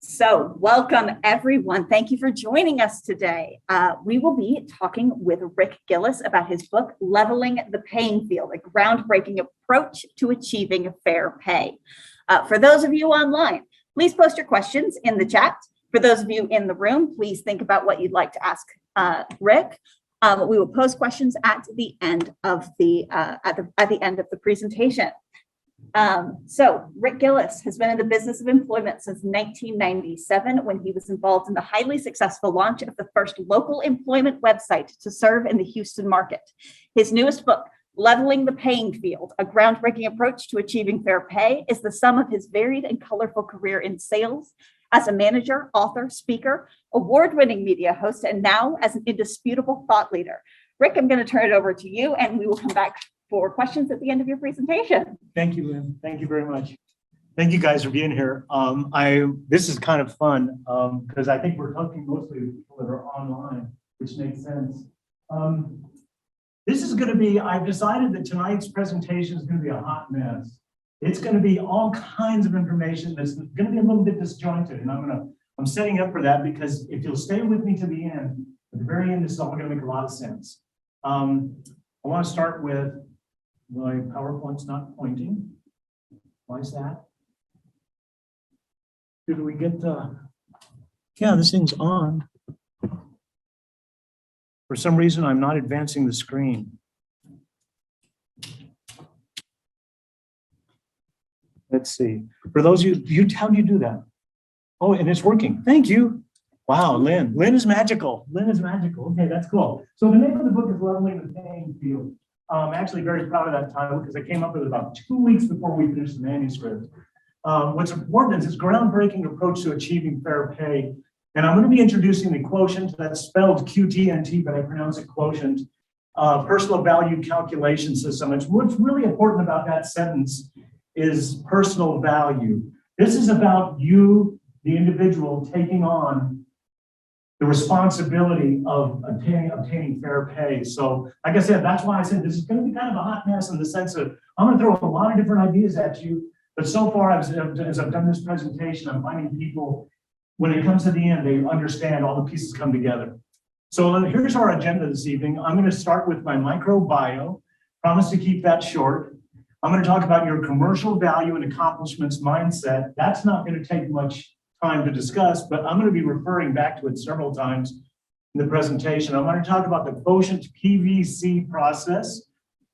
So welcome, everyone. Thank you for joining us today. We will be talking with Rick Gillis about his book, Leveling the Paying Field, a groundbreaking approach to achieving fair pay. For those of you online, please post your questions in the chat. For those of you in the room, please think about what you'd like to ask Rick. We will post questions at the end of the presentation. So Rick Gillis has been in the business of employment since 1997, when he was involved in the highly successful launch of the first local employment website to serve in the Houston market. His newest book, Leveling the Paying Field, a groundbreaking approach to achieving fair pay, is the sum of his varied and colorful career in sales, as a manager, author, speaker, award-winning media host, and now as an indisputable thought leader. Rick, I'm going to turn it over to you, and we will come back for questions at the end of your presentation. Thank you, Lynn. Thank you very much. Thank you guys for being here. This is kind of fun because I think we're talking mostly to people that are online, which makes sense. This is going to be, I've decided that tonight's presentation is going to be a hot mess. It's going to be all kinds of information that's going to be a little bit disjointed, and I'm setting up for that because if you'll stay with me to the end, at the very end, this is all going to make a lot of sense. I want to start with my PowerPoint's not pointing. Why is that? Did we get the, yeah, this thing's on. For some reason, I'm not advancing the screen. Let's see. For those of you, how do you do that? Oh, and it's working. Thank you. Wow, Lynn. Lynn is magical. Lynn is magical. Okay, that's cool. So the name of the book is Leveling the Paying Field. I'm actually very proud of that title because I came up with it about 2 weeks before we finished the manuscript. What's important is this groundbreaking approach to achieving fair pay. And I'm going to be introducing the quotient, that's spelled QTNT, but I pronounce it quotient, personal value calculation system. It's what's really important about that sentence is personal value. This is about you, the individual, taking on the responsibility of obtaining fair pay. So like I said, that's why I said this is going to be kind of a hot mess in the sense of I'm going to throw a lot of different ideas at you. But so far, as I've done this presentation, I'm finding people, when it comes to the end, they understand all the pieces come together. So here's our agenda this evening. I'm going to start with my micro bio. Promise to keep that short. I'm going to talk about your commercial value and accomplishments mindset. That's not going to take much time to discuss, but I'm going to be referring back to it several times in the presentation. I'm going to talk about the quotient PVC process.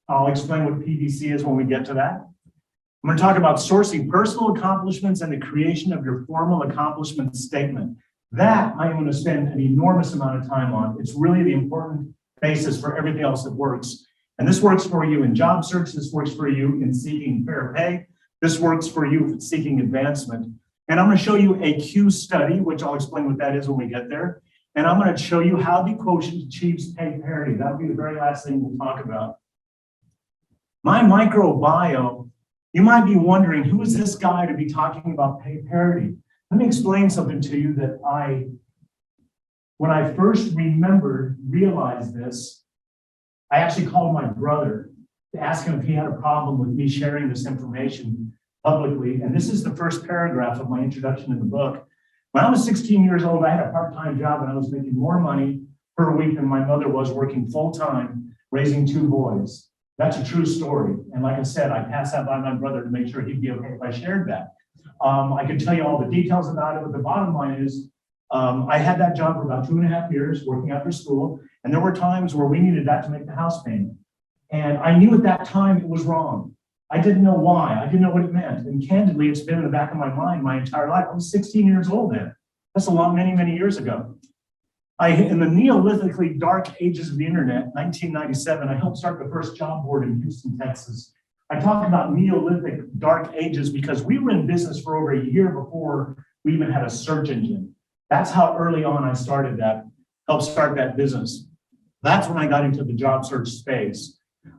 I'll explain what PVC is when we get to that. I'm going to talk about sourcing personal accomplishments and the creation of your formal accomplishment statement. That I'm going to spend an enormous amount of time on. It's really the important basis for everything else that works. And this works for you in job search. This works for you in seeking fair pay. This works for you in seeking advancement. And I'm going to show you a Q study, which I'll explain what that is when we get there. And I'm going to show you how the quotient achieves pay parity. That'll be the very last thing we'll talk about. My micro bio, you might be wondering, who is this guy to be talking about pay parity? Let me explain something to you that when I first realized this, I actually called my brother to ask him if he had a problem with me sharing this information publicly. And this is the first paragraph of my introduction in the book. When I was 16 years old, I had a part-time job and I was making more money per week than my mother was working full-time, raising 2 boys. That's a true story. And like I said, I passed that by my brother to make sure he'd be okay if I shared that. I could tell you all the details about it, but the bottom line is I had that job for about 2.5 years working after school. And there were times where we needed that to make the house payment. And I knew at that time it was wrong. I didn't know why. I didn't know what it meant. And candidly, it's been in the back of my mind my entire life. I was 16 years old then. That's many years ago. In the Neolithically dark ages of the internet, 1997, I helped start the first job board in Houston, Texas. I talk about Neolithic dark ages because we were in business for over a year before we even had a search engine. That's how early on I started that, helped start that business. That's when I got into the job search space.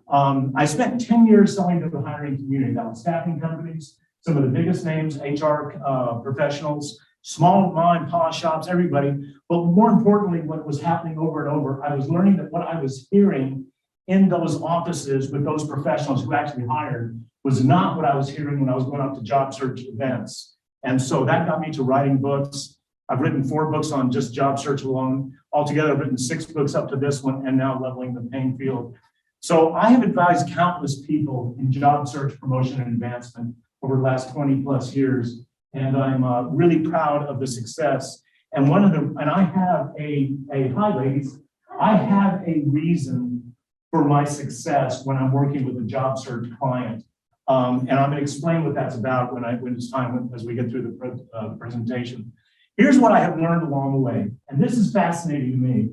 I spent 10 years selling to the hiring community. That was staffing companies, some of the biggest names, HR professionals, small mom and pop shops, everybody. But more importantly, what was happening over and over, I was learning that what I was hearing in those offices with those professionals who actually hired was not what I was hearing when I was going out to job search events. And so that got me to writing books. I've written 4 books on just job search alone. Altogether, I've written 6 books up to this one, and now Leveling the Playing Field. So I have advised countless people in job search, promotion, and advancement over the last 20 plus years. And I'm really proud of the success. And I have hi ladies, I have a reason for my success when I'm working with a job search client. And I'm going to explain what that's about when it's time, as we get through the presentation. Here's what I have learned along the way. And this is fascinating to me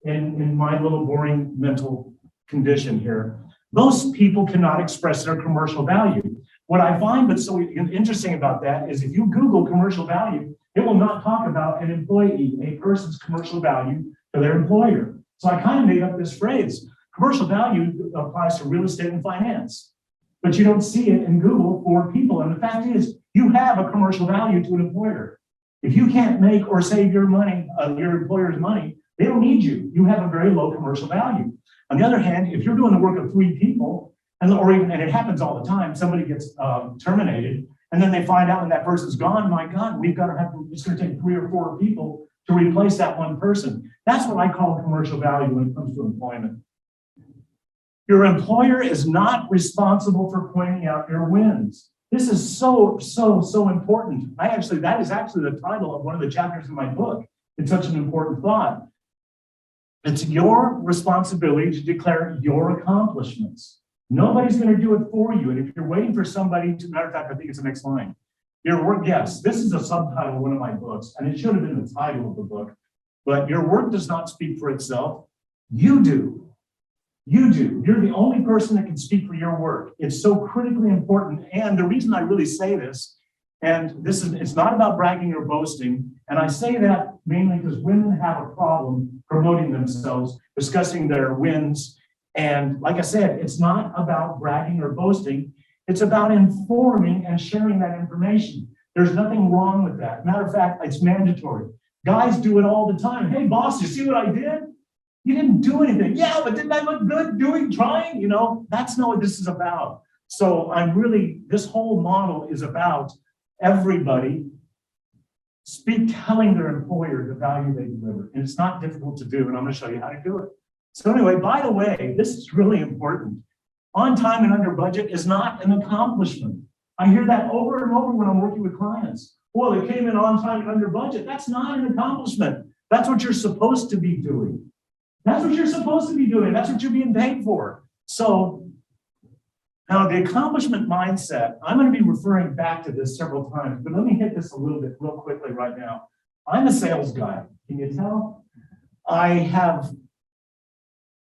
in my little boring mental condition here. Most people cannot express their commercial value. What I find that's so interesting about that is if you Google commercial value, it will not talk about an employee, a person's commercial value to their employer. So I kind of made up this phrase. Commercial value applies to real estate and finance, but you don't see it in Google for people. And the fact is, you have a commercial value to an employer. If you can't make or save your money, your employer's money, they don't need you. You have a very low commercial value. On the other hand, if you're doing the work of 3 people, and it happens all the time, somebody gets terminated, and then they find out when that person's gone, my God, it's going to take 3 or 4 people to replace that one person. That's what I call commercial value when it comes to employment. Your employer is not responsible for pointing out your wins. This is so important. That is actually the title of one of the chapters in my book. It's such an important thought. It's your responsibility to declare your accomplishments. Nobody's going to do it for you. And if you're waiting for somebody to, matter of fact, I think it's the next line. Your work, yes, this is a subtitle of one of my books, and it should have been the title of the book. But your work does not speak for itself. You do. You do. You're the only person that can speak for your work. It's so critically important. And the reason I really say this, and it's not about bragging or boasting. And I say that mainly because women have a problem promoting themselves, discussing their wins. And like I said, it's not about bragging or boasting. It's about informing and sharing that information. There's nothing wrong with that. Matter of fact, it's mandatory. Guys do it all the time. Hey, boss, you see what I did? You didn't do anything. Yeah, but didn't I look good trying? That's not what this is about. So this whole model is about everybody telling their employer the value they deliver. And it's not difficult to do, and I'm going to show you how to do it. So anyway, by the way, this is really important. On time and under budget is not an accomplishment. I hear that over and over when I'm working with clients. Well, they came in on time and under budget. That's not an accomplishment. That's what you're supposed to be doing. That's what you're supposed to be doing. That's what you're being paid for. So now the accomplishment mindset, I'm going to be referring back to this several times, but let me hit this a little bit real quickly right now. I'm a sales guy. Can you tell? I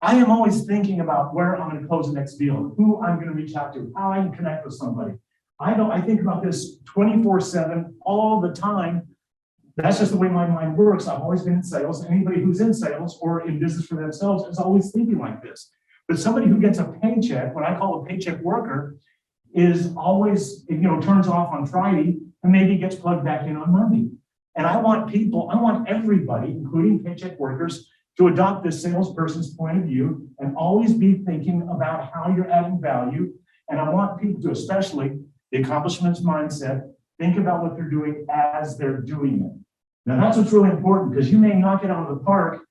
am always thinking about where I'm going to close the next deal, who I'm going to reach out to, how I can connect with somebody. I think about this 24/7 all the time. That's just the way my mind works. I've always been in sales. Anybody who's in sales or in business for themselves is always thinking like this. But somebody who gets a paycheck, what I call a paycheck worker, is always, turns off on Friday and maybe gets plugged back in on Monday. And I want everybody, including paycheck workers, to adopt this salesperson's point of view and always be thinking about how you're adding value. And I want people to, especially the accomplishments mindset, think about what they're doing as they're doing it. Now that's what's really important, because you may knock it out of the park.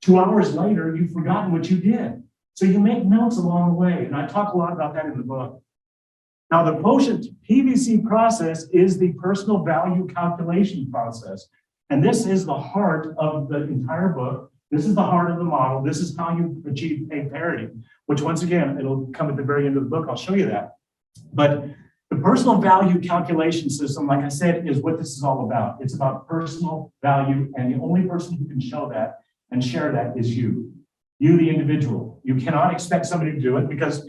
2 hours later, you've forgotten what you did. So you make notes along the way. And I talk a lot about that in the book. Now the quotient PVC process is the personal value calculation process. And this is the heart of the entire book. This is the heart of the model. This is how you achieve pay parity, which once again, it'll come at the very end of the book. I'll show you that. But the personal value calculation system, like I said, is what this is all about. It's about personal value, and the only person who can show that and share that is you, the individual. You cannot expect somebody to do it, because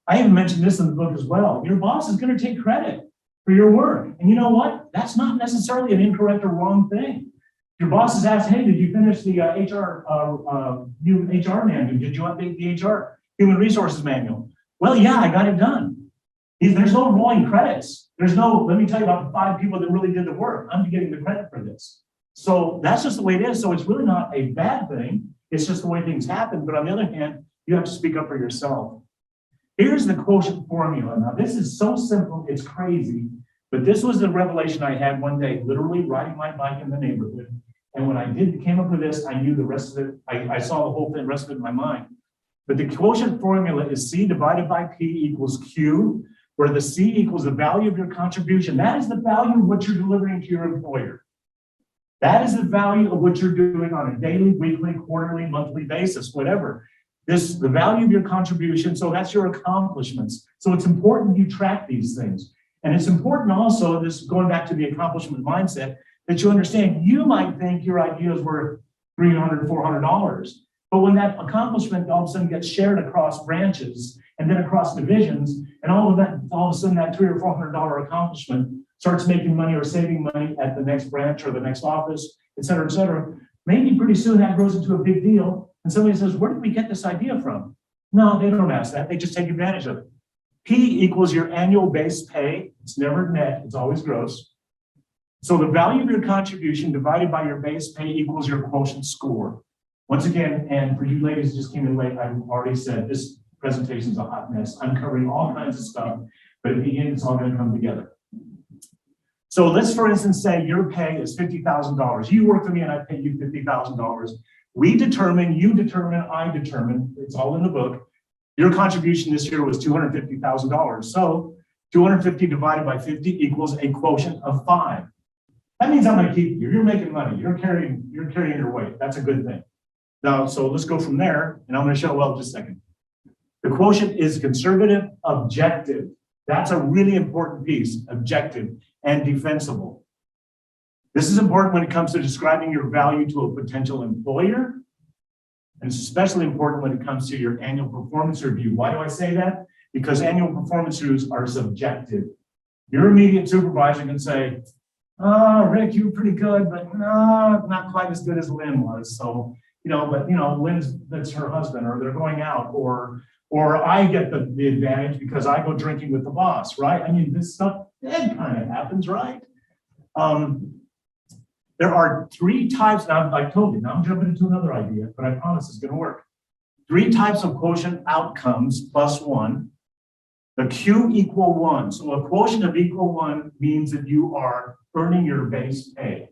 I even mentioned this in the book as well. Your boss is going to take credit for your work. And you know what? That's not necessarily an incorrect or wrong thing. Your boss is asked, hey, did you finish the new HR manual? Did you update the HR human resources manual? Well, yeah, I got it done. There's no rolling credits. Let me tell you about the 5 people that really did the work. I'm getting the credit for this. So that's just the way it is. So it's really not a bad thing. It's just the way things happen. But on the other hand, you have to speak up for yourself. Here's the quotient formula. Now, this is so simple, it's crazy. But this was the revelation I had one day, literally riding my bike in the neighborhood. And when I came up with this, I knew the rest of it. I saw the whole thing, rest of it in my mind. But the quotient formula is C divided by P equals Q, where the C equals the value of your contribution. That is the value of what you're delivering to your employer. That is the value of what you're doing on a daily, weekly, quarterly, monthly basis, whatever. The value of your contribution, so that's your accomplishments. So it's important you track these things. And it's important also, this going back to the accomplishment mindset, that you understand you might think your idea is worth $300, $400. But when that accomplishment all of a sudden gets shared across branches and then across divisions, and all of a sudden that $300 or $400 accomplishment starts making money or saving money at the next branch or the next office, et cetera, maybe pretty soon that grows into a big deal. And somebody says, where did we get this idea from? No, they don't ask that. They just take advantage of it. P equals your annual base pay. It's never net, it's always gross. So the value of your contribution divided by your base pay equals your quotient score. Once again, and for you ladies who just came in late, I've already said this presentation is a hot mess. I'm covering all kinds of stuff, but at the end, it's all going to come together. So let's, for instance, say your pay is $50,000. You work for me and I pay you $50,000. We determine, you determine, I determine, it's all in the book. Your contribution this year was $250,000. So 250 divided by 50 equals a quotient of 5. That means I'm going to keep you. You're making money. You're carrying your weight. That's a good thing. Now, so let's go from there, and I'm going to show, well, just a second. The quotient is conservative, objective. That's a really important piece, objective and defensible. This is important when it comes to describing your value to a potential employer. And it's especially important when it comes to your annual performance review. Why do I say that? Because annual performance reviews are subjective. Your immediate supervisor can say, oh, Rick, you were pretty good, but no, not quite as good as Lynn was. So, Lynn's, that's her husband, or they're going out, or I get the advantage because I go drinking with the boss, right? I mean, this stuff, it kind of happens, right? There are 3 types, now I told you, now I'm jumping into another idea, but I promise it's going to work. 3 types of quotient outcomes plus 1. The Q equal 1. So a quotient of equal 1 means that you are earning your base pay.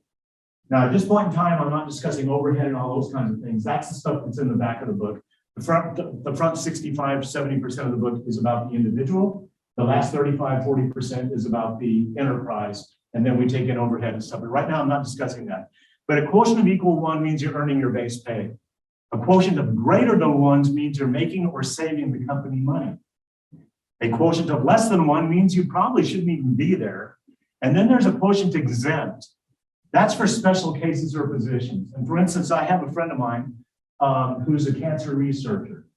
Now, at this point in time, I'm not discussing overhead and all those kinds of things. That's the stuff that's in the back of the book. The front 65, 70% of the book is about the individual. The last 35, 40% is about the enterprise. And then we take in overhead and stuff. But right now, I'm not discussing that. But a quotient of equal 1 means you're earning your base pay. A quotient of greater than 1 means you're making or saving the company money. A quotient of less than 1 means you probably shouldn't even be there. And then there's a quotient exempt. That's for special cases or positions. And for instance, I have a friend of mine who's a cancer researcher.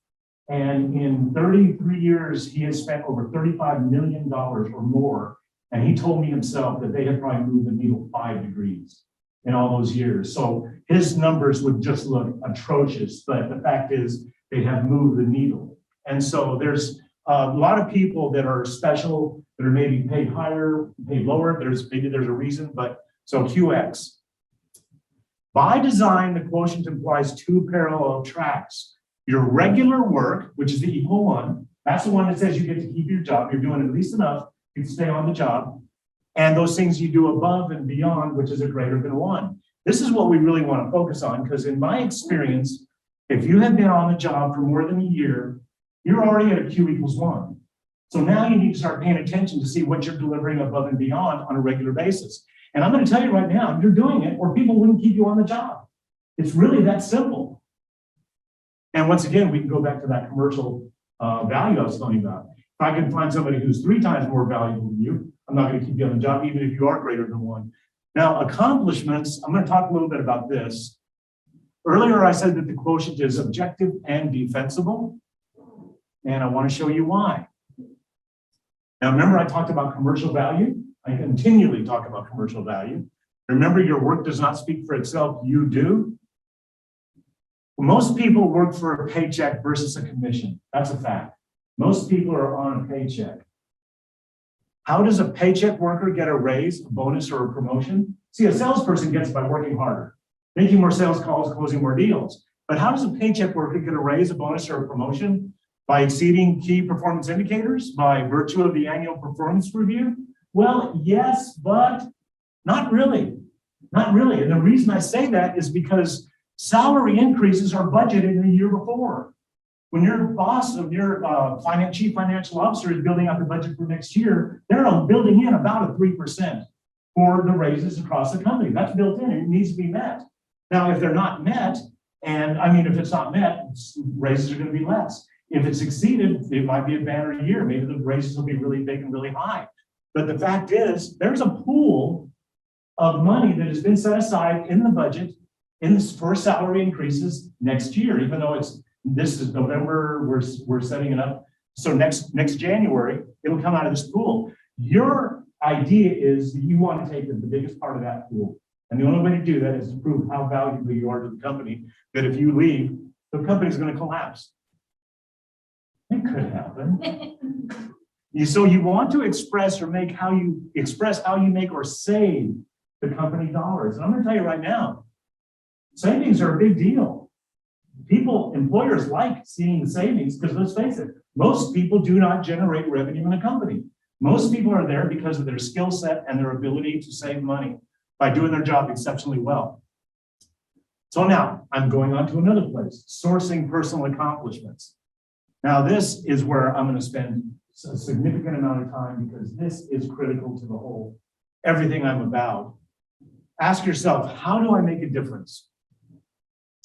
And in 33 years, he has spent over $35 million or more. And he told me himself that they had probably moved the needle 5 degrees in all those years. So his numbers would just look atrocious. But the fact is, they have moved the needle. And so there's a lot of people that are special, that are maybe paid higher, paid lower. Maybe there's a reason, but so QX. By design, the quotient implies 2 parallel tracks. Your regular work, which is the equal 1, that's the one that says you get to keep your job. You're doing at least enough, you can stay on the job. And those things you do above and beyond, which is a greater than 1. This is what we really want to focus on, because in my experience, if you have been on the job for more than a year, you're already at a Q equals 1. So now you need to start paying attention to see what you're delivering above and beyond on a regular basis. And I'm going to tell you right now, you're doing it or people wouldn't keep you on the job. It's really that simple. And once again, we can go back to that commercial value I was telling you about. If I can find somebody who's 3 times more valuable than you, I'm not going to keep you on the job, even if you are greater than 1. Now, accomplishments, I'm going to talk a little bit about this. Earlier, I said that the quotient is objective and defensible. And I want to show you why. Now, remember I talked about commercial value? I continually talk about commercial value. Remember, your work does not speak for itself, you do. Most people work for a paycheck versus a commission. That's a fact. Most people are on a paycheck. How does a paycheck worker get a raise, a bonus, or a promotion? See, a salesperson gets it by working harder, making more sales calls, closing more deals. But how does a paycheck worker get a raise, a bonus, or a promotion? By exceeding key performance indicators, by virtue of the annual performance review. well, yes, but not really. Not really. And the reason I say that is because salary increases are budgeted in the year before. When your boss of your chief financial officer is building out the budget for next year, they're building in about a 3% for the raises across the company. That's built in and it needs to be met. Now, if they're not met, if it's not met, raises are going to be less. If it's exceeded, it might be a banner year. Maybe the raises will be really big and really high. But the fact is, there's a pool of money that has been set aside in the budget for salary increases next year, even though this is November, we're setting it up. So next January, it'll come out of this pool. Your idea is that you want to take the biggest part of that pool. And the only way to do that is to prove how valuable you are to the company, that if you leave, the company's going to collapse. It could happen. So you want to express how you make or save the company dollars. And I'm going to tell you right now, savings are a big deal. Employers like seeing the savings because let's face it, most people do not generate revenue in a company. Most people are there because of their skill set and their ability to save money by doing their job exceptionally well. So now I'm going on to another place, sourcing personal accomplishments. Now this is where I'm going to spend a significant amount of time because this is critical to the whole, everything I'm about. Ask yourself, how do I make a difference?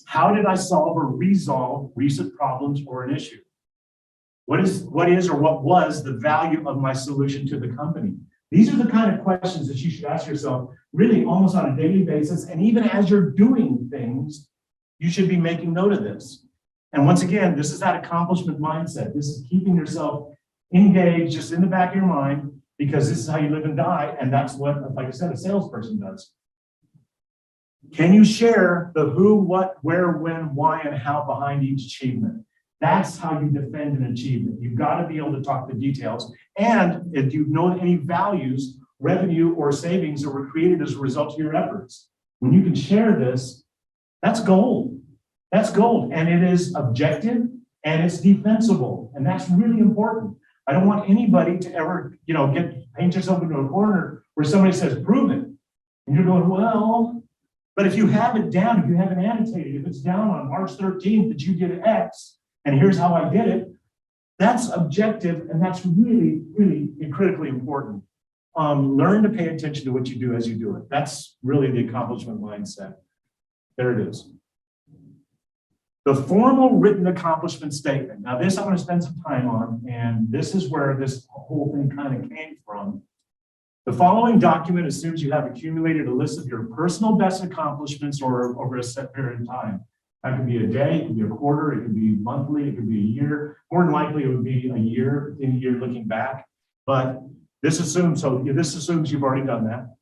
How did I solve or resolve recent problems or an issue? What was the value of my solution to the company? These are the kind of questions that you should ask yourself really almost on a daily basis. And even as you're doing things, you should be making note of this. And once again, this is that accomplishment mindset. This is keeping yourself engaged just in the back of your mind because this is how you live and die. And that's what, like I said, a salesperson does. Can you share the who, what, where, when, why, and how behind each achievement? That's how you defend an achievement. You've got to be able to talk the details. And if you know any values, revenue, or savings that were created as a result of your efforts, when you can share this, that's gold. That's gold. And it is objective and it's defensible. And that's really important. I don't want anybody to ever, paint yourself into a corner where somebody says, prove it. And you're going, well, but if you have it down, if you have it annotated, if it's down on March 13th that you did X, and here's how I did it, that's objective, and that's really, really critically important. Learn to pay attention to what you do as you do it. That's really the accomplishment mindset. There it is. The formal written accomplishment statement. Now this I'm going to spend some time on, and this is where this whole thing kind of came from. The following document assumes you have accumulated a list of your personal best accomplishments over a set period of time. That could be a day, it could be a quarter, it could be monthly, it could be a year. More than likely, it would be a year, in a year looking back. But this assumes you've already done that.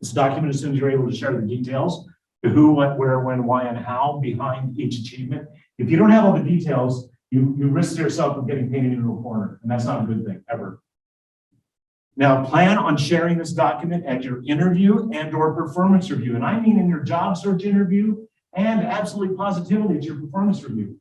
This document assumes you're able to share the details, the who, what, where, when, why, and how behind each achievement. If you don't have all the details, you risk yourself of getting painted into a corner, and that's not a good thing, ever. Now, plan on sharing this document at your interview and or performance review. And I mean in your job search interview and absolutely positively at your performance review.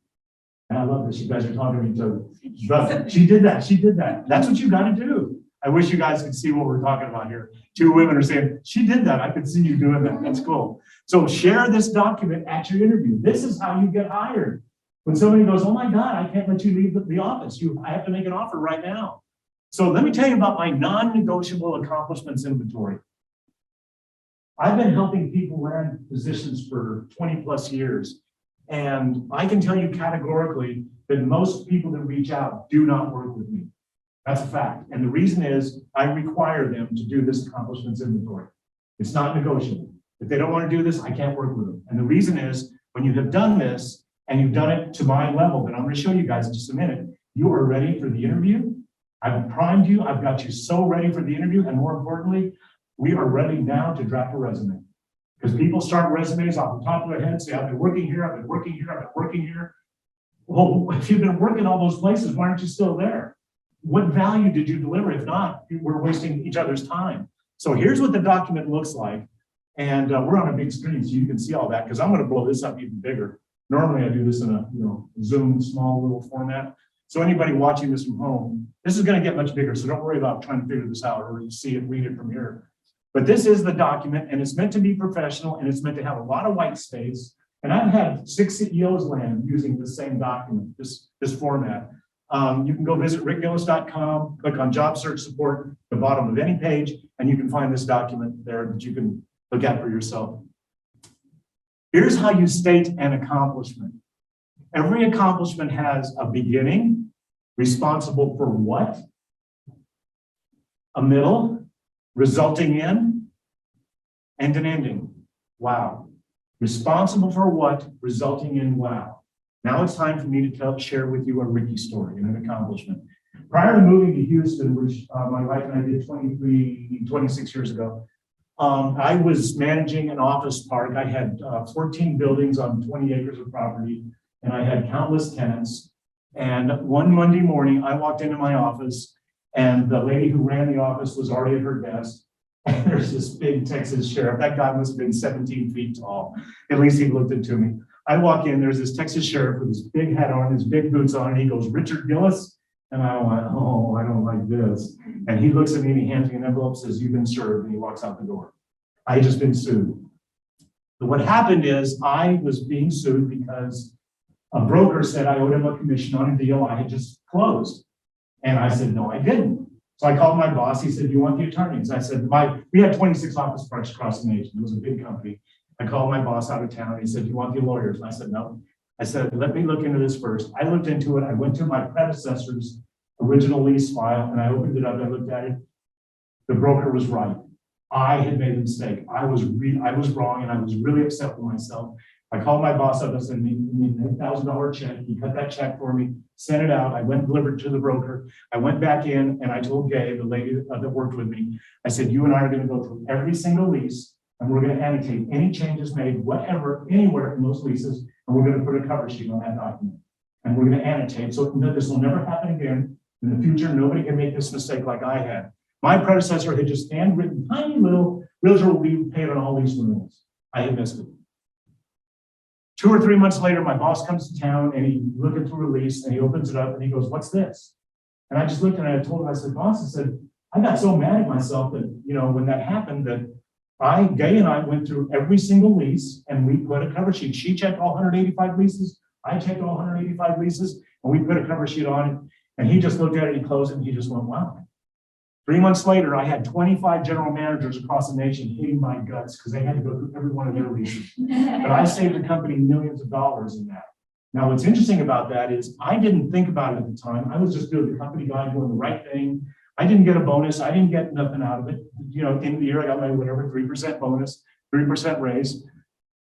And I love this. You guys are talking to each other. But she did that. She did that. That's what you got to do. I wish you guys could see what we're talking about here. Two women are saying, she did that. I could see you doing that. That's cool. So share this document at your interview. This is how you get hired. When somebody goes, oh my God, I can't let you leave the office. I have to make an offer right now. So let me tell you about my non-negotiable accomplishments inventory. I've been helping people land positions for 20 plus years. And I can tell you categorically that most people that reach out do not work with me. That's a fact. And the reason is I require them to do this accomplishments inventory. It's not negotiable. If they don't want to do this, I can't work with them. And the reason is when you have done this and you've done it to my level, that I'm going to show you guys in just a minute, you are ready for the interview. I've primed you. I've got you so ready for the interview. And more importantly, we are ready now to draft a resume. Because people start resumes off the top of their head, say, I've been working here, I've been working here, I've been working here. Well, if you've been working all those places, why aren't you still there? What value did you deliver? If not, we're wasting each other's time. So here's what the document looks like. And we're on a big screen, so you can see all that, because I'm going to blow this up even bigger. Normally, I do this in a Zoom small little format. So anybody watching this from home, this is going to get much bigger. So don't worry about trying to figure this out or see it, read it from here. But this is the document, and it's meant to be professional, and it's meant to have a lot of white space. And I've had 6 CEOs land using the same document, this format. You can go visit rickgillis.com, click on job search support at the bottom of any page, and you can find this document there that you can look at for yourself. Here's how you state an accomplishment. Every accomplishment has a beginning, responsible for what, a middle, resulting in, and an ending. Wow. Responsible for what, resulting in wow. Now it's time for me to share with you a Ricky story and an accomplishment. Prior to moving to Houston, which my wife and I did 26 years ago, I was managing an office park. I had 14 buildings on 20 acres of property, and I had countless tenants. And one Monday morning, I walked into my office, and the lady who ran the office was already at her desk. And there's this big Texas sheriff. That guy must have been 17 feet tall. At least he looked it to me. I walk in, there's this Texas sheriff with his big hat on, his big boots on, and he goes, "Richard Gillis?" And I went, "Oh, I don't like this." And he looks at me and he hands me an envelope, says, "You've been served," and he walks out the door. I had just been sued. But what happened is I was being sued because a broker said I owed him a commission on a deal I had just closed. And I said, "No, I didn't." So I called my boss. He said, "Do you want the attorneys?" I said, we had 26 office parks across the nation. It was a big company. I called my boss out of town. He said, "Do you want the lawyers?" And I said, "No." I said, "Let me look into this first." I looked into it. I went to my predecessor's original lease file and I opened it up. I looked at it. The broker was right. I had made a mistake. I was wrong, and I was really upset with myself. I called my boss up and said, "I need an $8,000 check." He cut that check for me, sent it out. I went and delivered it to the broker. I went back in and I told Gay, the lady that worked with me, I said, "You and I are going to go through every single lease, and we're going to annotate any changes made, whatever, anywhere in those leases, and we're going to put a cover sheet on that document. And we're going to annotate, so this will never happen again. In the future, nobody can make this mistake like I had." My predecessor had just handwritten tiny little realtor will be paid on all these renewals. I had missed it. 2 or 3 months later, my boss comes to town and he looking through a lease and he opens it up and he goes, "What's this?" And I just looked and I told him, I said, "Boss," I said, "I got so mad at myself that, when that happened, that Gay and I went through every single lease and we put a cover sheet. She checked all 185 leases. I checked all 185 leases, and we put a cover sheet on it." And he just looked at it, he closed it, and he just went, "Wow." 3 months later, I had 25 general managers across the nation hating my guts because they had to go through every one of their leases. But I saved the company millions of dollars in that. Now, what's interesting about that is I didn't think about it at the time. I was just doing the company guy, doing the right thing. I didn't get a bonus. I didn't get nothing out of it. At the end of the year, I got my 3% bonus, 3% raise.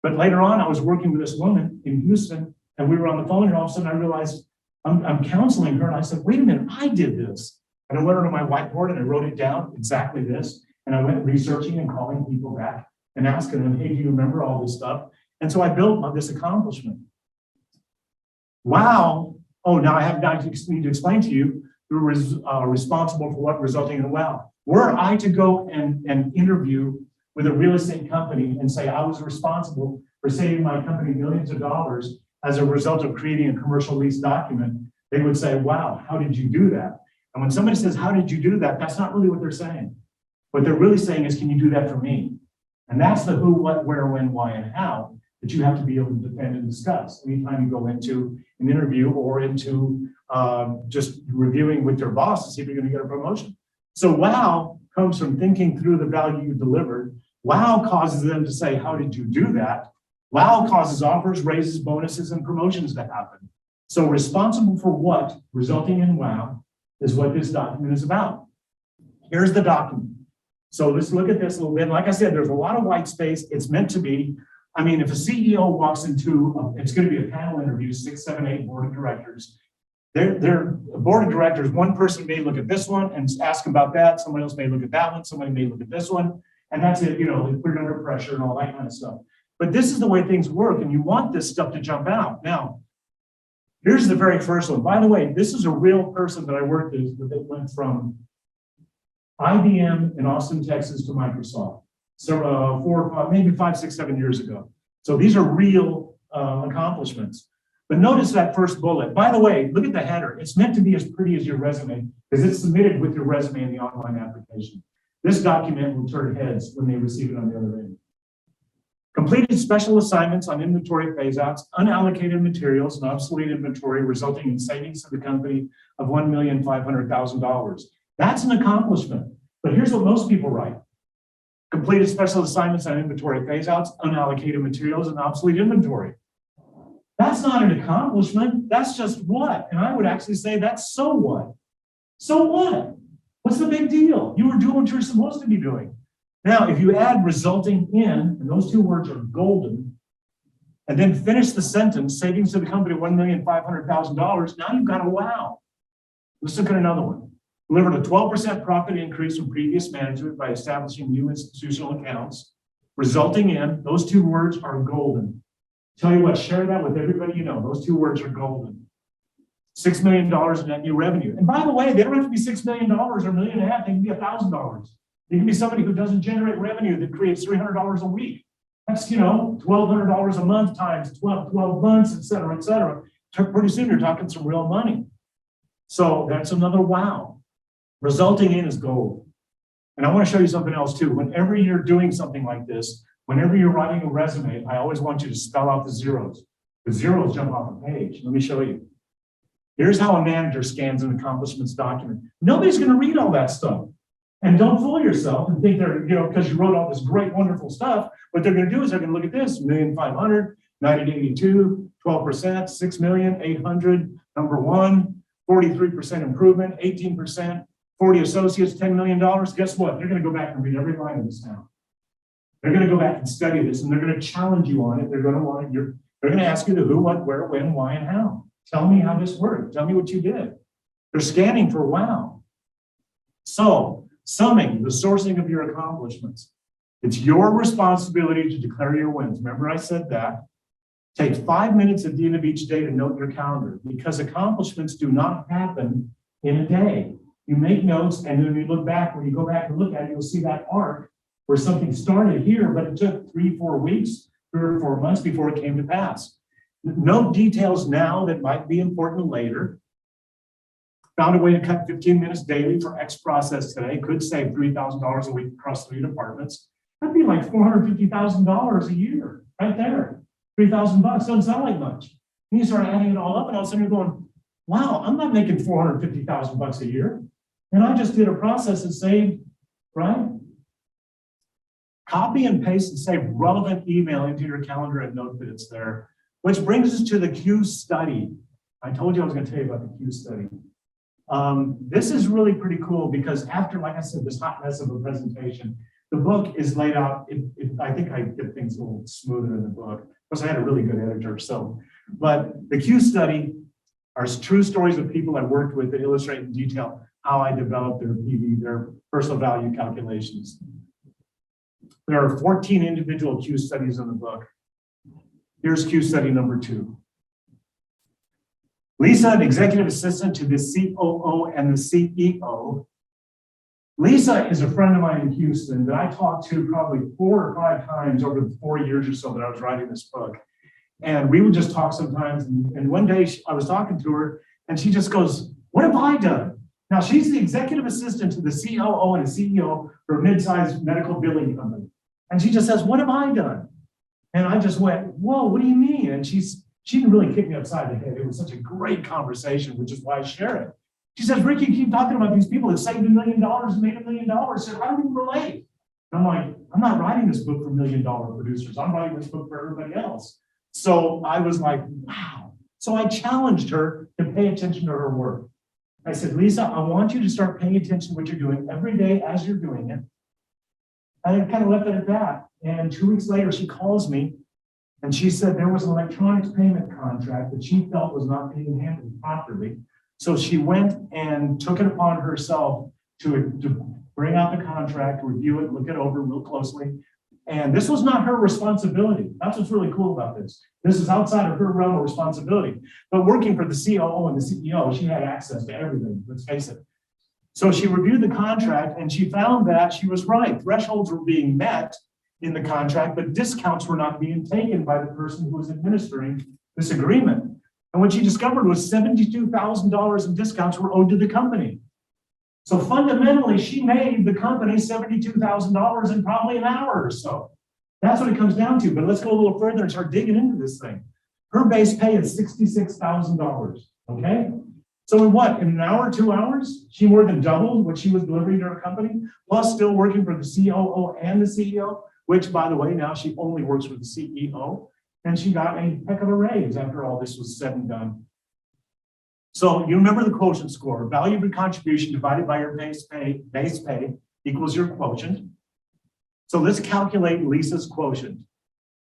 But later on, I was working with this woman in Houston, and we were on the phone, and all of a sudden I realized I'm counseling her, and I said, "Wait a minute, I did this." And I went over to my whiteboard and I wrote it down, exactly this. And I went researching and calling people back and asking them, "Hey, do you remember all this stuff?" And so I built on this accomplishment. Wow. Oh, now I need to explain to you who was responsible for what resulting in wow. Were I to go and interview with a real estate company and say I was responsible for saving my company millions of dollars as a result of creating a commercial lease document, they would say, "Wow, how did you do that?" And when somebody says, "How did you do that?" that's not really what they're saying. What they're really saying is, "Can you do that for me?" And that's the who, what, where, when, why, and how that you have to be able to defend and discuss anytime you go into an interview or into just reviewing with your boss to see if you're going to get a promotion. So wow comes from thinking through the value you delivered. Wow causes them to say, "How did you do that?" Wow causes offers, raises, bonuses, and promotions to happen. So responsible for what, resulting in wow, is what this document is about. Here's the document. So let's look at this a little bit. Like I said, there's a lot of white space. It's meant to be. I mean, if a CEO walks into, it's going to be a panel interview, 6, 7, 8 board of directors. Their board of directors, one person may look at this one and ask about that. Somebody else may look at that one. Somebody may look at this one. And that's it, they put it under pressure and all that kind of stuff. But this is the way things work, and you want this stuff to jump out. Now, here's the very first one. By the way, this is a real person that I worked with that went from IBM in Austin, Texas to Microsoft. So 4, maybe 5, 6, 7 years ago. So these are real accomplishments. But notice that first bullet. By the way, look at the header. It's meant to be as pretty as your resume because it's submitted with your resume in the online application. This document will turn heads when they receive it on the other end. Completed special assignments on inventory phaseouts, unallocated materials, and obsolete inventory, resulting in savings to the company of $1,500,000. That's an accomplishment. But here's what most people write. Completed special assignments on inventory phaseouts, unallocated materials, and obsolete inventory. That's not an accomplishment. That's just what? And I would actually say that's so what? So what? What's the big deal? You were doing what you're supposed to be doing. Now, if you add resulting in, and those two words are golden, and then finish the sentence, savings to the company $1,500,000, now you've got a wow. Let's look at another one. Delivered a 12% profit increase from previous management by establishing new institutional accounts, resulting in, those two words are golden. Tell you what, share that with everybody you know. Those two words are golden. $6 million in net new revenue. And by the way, they don't have to be $6 million or $1.5 million. They can be $1,000. They can be somebody who doesn't generate revenue that creates $300 a week. That's, $1,200 a month times 12 months, et cetera, et cetera. Pretty soon you're talking some real money. So that's another wow. Resulting in is gold. And I want to show you something else too. Whenever you're doing something like this, whenever you're writing a resume, I always want you to spell out the zeros. The zeros jump off a page. Let me show you. Here's how a manager scans an accomplishments document. Nobody's going to read all that stuff. And don't fool yourself and think they're, because you wrote all this great, wonderful stuff, what they're going to do is they're going to look at this, 1,500,000, 9082, 12%, 6,800,000, number one, 43% improvement, 18%, 40 associates, $10 million. Guess what? They're going to go back and read every line of this now. They're going to go back and study this, and they're going to challenge you on it. They're going to want it. They're going to ask you the who, what, where, when, why, and how. Tell me how this worked. Tell me what you did. They're scanning for wow. So, summing the sourcing of your accomplishments. It's your responsibility to declare your wins. Remember I said that. Take 5 minutes at the end of each day to note your calendar because accomplishments do not happen in a day. You make notes, and then when you look back, when you go back and look at it, you'll see that arc where something started here, but it took 3-4 weeks, 3 or 4 months before it came to pass. Note details now that might be important later. Found a way to cut 15 minutes daily for X process today. Could save $3,000 a week across 3 departments. That'd be like $450,000 a year right there. $3,000 doesn't sound like much. And you start adding it all up, and all of a sudden you're going, wow, I'm not making $450,000 a year. And I just did a process that saved, right? Copy and paste and save relevant email into your calendar and note that it's there. Which brings us to the Q study. I told you I was going to tell you about the Q study. This is really pretty cool because after, like I said, this hot mess of a presentation, the book is laid out. I think I get things a little smoother in the book because I had a really good editor. But the Q study are true stories of people I worked with that illustrate in detail how I developed their PV, their personal value calculations. There are 14 individual Q studies in the book. Here's Q study number 2. Lisa, an executive assistant to the COO and the CEO. Lisa is a friend of mine in Houston that I talked to probably 4 or 5 times over the 4 years or so that I was writing this book. And we would just talk sometimes. And one day I was talking to her and she just goes, what have I done? Now she's the executive assistant to the COO and the CEO for a mid-sized medical billing company. And she just says, what have I done? And I just went, whoa, what do you mean? And she didn't really kick me upside the head. It was such a great conversation, which is why I share it. She says, Rick, you keep talking about these people that saved $1 million and made $1 million. I said, I don't even relate. And I'm like, I'm not writing this book for $1 million producers. I'm writing this book for everybody else. So I was like, wow. So I challenged her to pay attention to her work. I said, Lisa, I want you to start paying attention to what you're doing every day as you're doing it. And I kind of left it at that. And 2 weeks later, she calls me and she said there was an electronics payment contract that she felt was not being handled properly. So she went and took it upon herself to bring out the contract, review it, look it over real closely. And this was not her responsibility. That's what's really cool about this. This is outside of her realm of responsibility. But working for the COO and the CEO, she had access to everything, let's face it. So she reviewed the contract and she found that she was right. Thresholds were being met in the contract, but discounts were not being taken by the person who was administering this agreement. And what she discovered was $72,000 in discounts were owed to the company. So fundamentally, she made the company $72,000 in probably an hour or so. That's what it comes down to. But let's go a little further and start digging into this thing. Her base pay is $66,000. Okay. So in what? In an hour, 2 hours, she more than doubled what she was delivering to her company, plus still working for the COO and the CEO, which, by the way, now she only works for the CEO. And she got a heck of a raise after all this was said and done. So you remember the quotient score. Value of your contribution divided by your base pay equals your quotient. So let's calculate Lisa's quotient.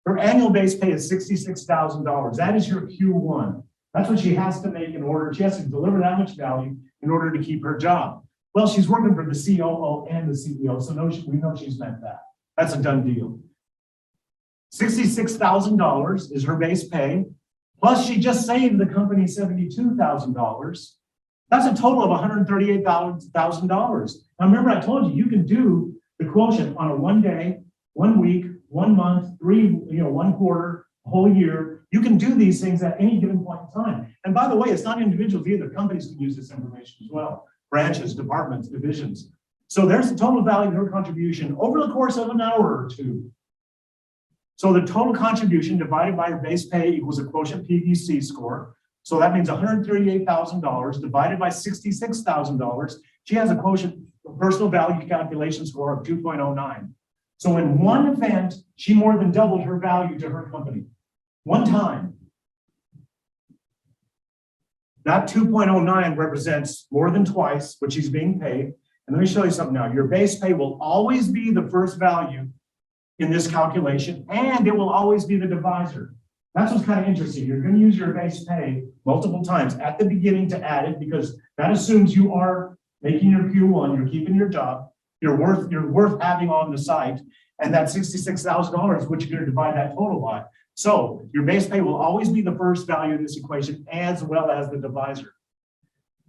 Her annual base pay is $66,000. That is your Q1. That's what she has to make in order. She has to deliver that much value in order to keep her job. Well, she's working for the COO and the CEO, so we know she's met that. That's a done deal. $66,000 is her base pay. Plus, she just saved the company $72,000. That's a total of $138,000. Now, remember, I told you, you can do the quotient on a 1 day, 1 week, 1 month, 1 quarter, a whole year. You can do these things at any given point in time. And by the way, it's not individuals either. Companies can use this information as well. Branches, departments, divisions. So there's the total value of her contribution over the course of an hour or two. So the total contribution divided by her base pay equals a quotient PVC score. So that means $138,000 divided by $66,000. She has a quotient personal value calculation score of 2.09. So in one event, she more than doubled her value to her company. One time. That 2.09 represents more than twice what she's being paid. And let me show you something now. Your base pay will always be the first value in this calculation, and it will always be the divisor. That's what's kind of interesting. You're going to use your base pay multiple times at the beginning to add it, because that assumes you are making your Q1, you're keeping your job, you're worth having on the site, and that $66,000, which you're going to divide that total by. So your base pay will always be the first value in this equation, as well as the divisor.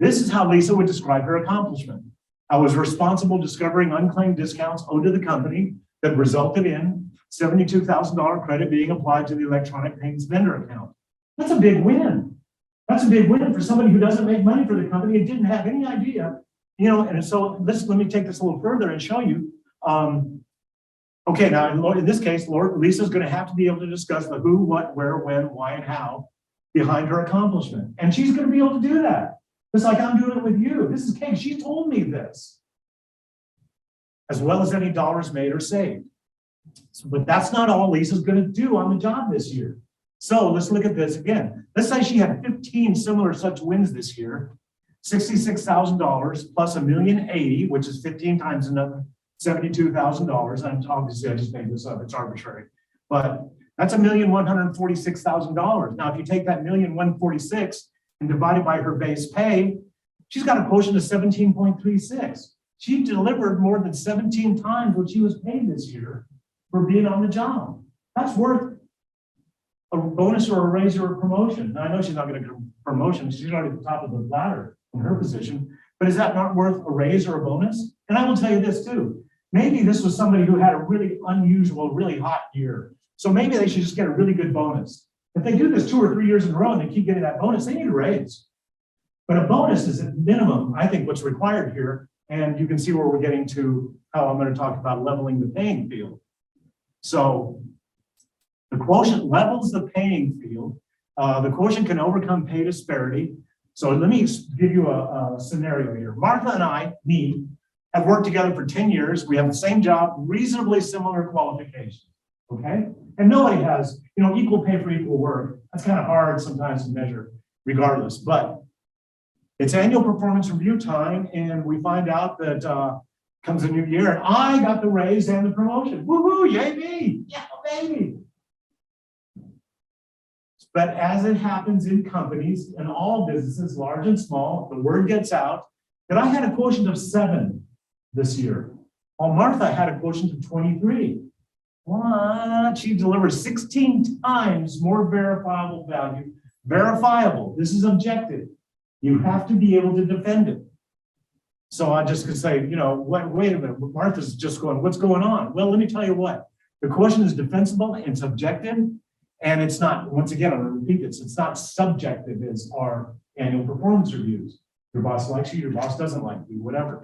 This is how Lisa would describe her accomplishment. I was responsible discovering unclaimed discounts owed to the company that resulted in $72,000 credit being applied to the electronic payments vendor account. That's a big win. That's a big win for somebody who doesn't make money for the company and didn't have any idea, and so let me take this a little further and show you. Okay, now in this case, Lisa's going to have to be able to discuss the who, what, where, when, why, and how behind her accomplishment. And she's going to be able to do that. Just like I'm doing it with you. This is Kate. She told me this. As well as any dollars made or saved. But that's not all Lisa's going to do on the job this year. So let's look at this again. Let's say she had 15 similar such wins this year. $66,000 plus $1,080,000, which is 15 times another $72,000. And obviously I just made this up, it's arbitrary. But that's $1,146,000. Now, if you take that $1,146,000 and divide it by her base pay, she's got a quotient of 17.36. She delivered more than 17 times what she was paid this year for being on the job. That's worth a bonus or a raise or a promotion. Now, I know she's not going to get a promotion. She's already at the top of the ladder in her position. But is that not worth a raise or a bonus? And I will tell you this too. Maybe this was somebody who had a really unusual, really hot year. So maybe they should just get a really good bonus. If they do this 2 or 3 years in a row and they keep getting that bonus, they need a raise. But a bonus is at minimum, I think, what's required here. And you can see where we're getting to how I'm going to talk about leveling the paying field. So the quotient levels the paying field. The quotient can overcome pay disparity. So let me give you a scenario here. Martha and me, have worked together for 10 years. We have the same job, reasonably similar qualifications, okay? And nobody has, equal pay for equal work. That's kind of hard sometimes to measure regardless, but it's annual performance review time, and we find out that comes a new year, and I got the raise and the promotion. Woohoo, yay me, yeah, baby. But as it happens in companies and all businesses, large and small, the word gets out that I had a quotient of 7 this year, while Martha had a quotient of 23. What? She delivers 16 times more verifiable value. Verifiable, this is objective. You have to be able to defend it. So I just could say, wait a minute, Martha's just going, what's going on? Well, let me tell you what, the quotient is defensible, it's objective, And it's not, once again, I'm going to repeat this, it's not subjective as our annual performance reviews. Your boss likes you, your boss doesn't like you, whatever.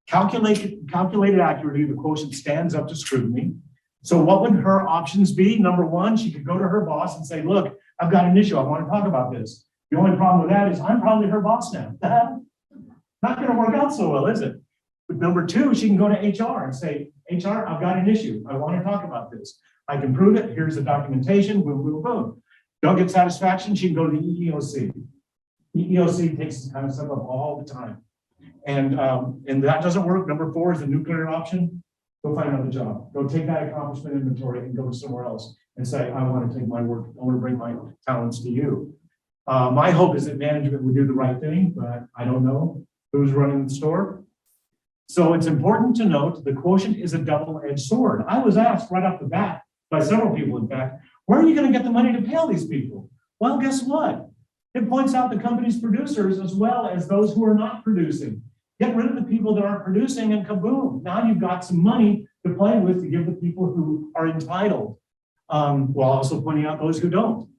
Calculated accurately, the quotient stands up to scrutiny. So what would her options be? Number one, she could go to her boss and say, look, I've got an issue. I want to talk about this. The only problem with that is I'm probably her boss now. Not going to work out so well, is it? But number two, she can go to HR and say, HR, I've got an issue. I want to talk about this. I can prove it. Here's the documentation. Boom, boom, boom. Don't get satisfaction. She can go to the EEOC. EEOC takes this kind of stuff up all the time. And that doesn't work. Number four is the nuclear option. Go find another job. Go take that accomplishment inventory and go somewhere else and say, I want to take my work. I want to bring my talents to you. My hope is that management would do the right thing, but I don't know who's running the store. So it's important to note the quotient is a double-edged sword. I was asked right off the bat by several people, in fact, where are you going to get the money to pay all these people? Well, guess what? It points out the company's producers as well as those who are not producing. Get rid of the people that aren't producing and kaboom. Now you've got some money to play with to give the people who are entitled, while also pointing out those who don't.